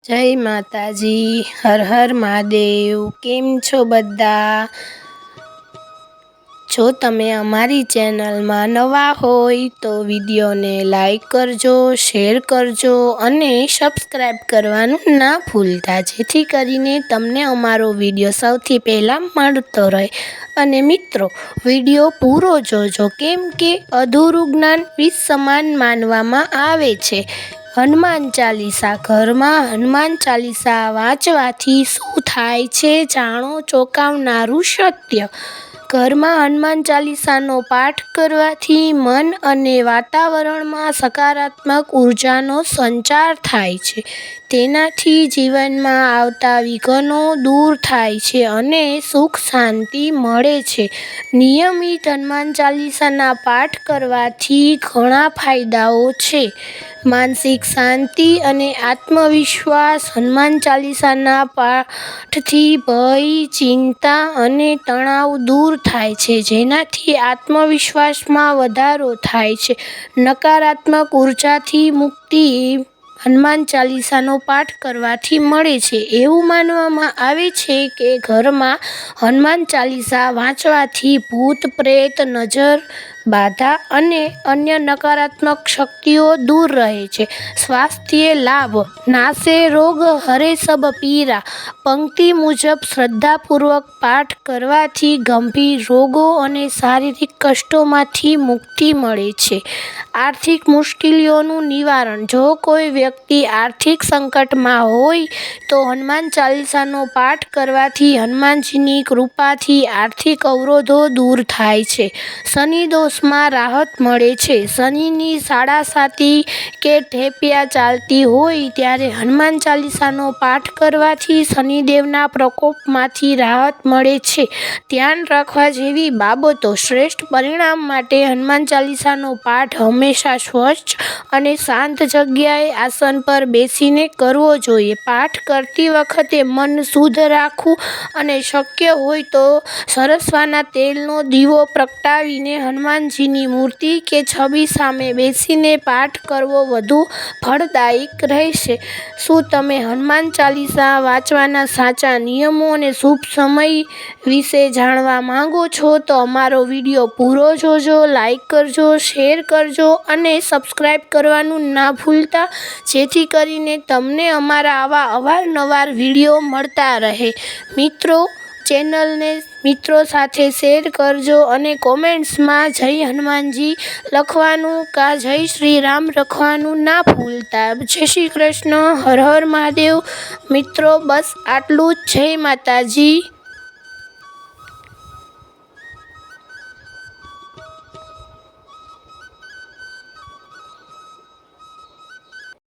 જય માતાજી, હર હર મહાદેવ। કેમ છો બધા? જો તમે અમારી ચેનલમાં નવા હોય તો વિડીયોને લાઈક કરજો, શેર કરજો અને સબસ્ક્રાઈબ કરવાનું ના ભૂલતા, જેથી કરીને તમને અમારો વિડીયો સૌથી પહેલાં મળતો રહે। અને મિત્રો, વિડીયો પૂરો જોજો, કેમ કે અધૂરું જ્ઞાન વીજ સમાન માનવામાં આવે છે। હનુમાન ચાલીસા। ઘરમાં હનુમાન ચાલીસા વાંચવાથી શું થાય છે, જાણો ચોંકાવનારું સત્ય। ઘરમાં હનુમાન ચાલીસાનો પાઠ કરવાથી મન અને વાતાવરણમાં સકારાત્મક ઉર્જાનો સંચાર થાય છે। તેનાથી જીવનમાં આવતા વિઘ્નો દૂર થાય છે અને સુખ શાંતિ મળે છે। નિયમિત હનુમાન ચાલીસાના પાઠ કરવાથી ઘણા ફાયદાઓ છે, માનસિક શાંતિ અને આત્મવિશ્વાસ। હનુમાન ચાલીસાના પાઠથી ભય, ચિંતા અને તણાવ દૂર થાય છે, જેનાથી આત્મવિશ્વાસમાં વધારો થાય છે। નકારાત્મક ઉર્જાથી મુક્તિ હનુમાન ચાલીસાનો પાઠ કરવાથી મળે છે। એવું માનવામાં આવે છે કે ઘરમાં હનુમાન ચાલીસા વાંચવાથી ભૂત પ્રેત, નજર બાધા અને અન્ય નકારાત્મક શક્તિઓ દૂર રહે છે। સ્વાસ્થ્ય લાભ। નાશે રોગ હરે સબ પીરા। પંક્તિ મુજબ શ્રદ્ધાપૂર્વક પાઠ કરવાથી ગંભીર રોગો અને શારીરિક કષ્ટોમાંથી મુક્તિ મળે છે। આર્થિક મુશ્કેલીઓનું નિવારણ। જો કોઈ વ્યક્તિ આર્થિક સંકટમાં હોય તો હનુમાન ચાલીસાનો પાઠ કરવાથી હનુમાનજીની કૃપાથી આર્થિક અવરોધો દૂર થાય છે। શનિ દોષમાં રાહત મળે છે। શનિની સાડાસાતી કે ઠેપિયા ચાલતી હોય ત્યારે હનુમાન ચાલીસાનો પાઠ કરવાથી શનિદેવના પ્રકોપમાંથી રાહત મળે છે। ધ્યાન રાખવા જેવી બાબતો। શ્રેષ્ઠ પરિણામ માટે હનુમાન ચાલીસાનો પાઠ હંમેશા સ્વચ્છ અને શાંત જગ્યાએ આસન પર બેસીને કરવો જોઈએ। પાઠ કરતી વખતે મન શુદ્ધ રાખવું અને શક્ય હોય તો સરસવાના તેલનો દીવો પ્રગટાવીને હનુમાનજીની મૂર્તિ કે છબી સામે બેસીને પાઠ કરવો વધુ ફળદાયક રહેશે। શું તમે હનુમાન ચાલીસા વાંચવાના સાચા નિયમો અને શુભ સમય વિશે જાણવા માંગો છો? તો અમારો વિડીયો પૂરો જોજો, લાઈક કરજો, શેર કરજો અને સબસ્ક્રાઈબ કરવાનું ના ભૂલતા, જેથી કરીને તમને અમારા આવા અવારનવાર વિડીયો મળતા રહે। મિત્રો, ચેનલને મિત્રો સાથે શેર કરજો અને કોમેન્ટ્સમાં જય હનુમાનજી લખવાનું કા જય શ્રી રામ લખવાનું ના ભૂલતા। જય શ્રી કૃષ્ણ, હર હર મહાદેવ। મિત્રો, બસ આટલું જ। જય માતાજી।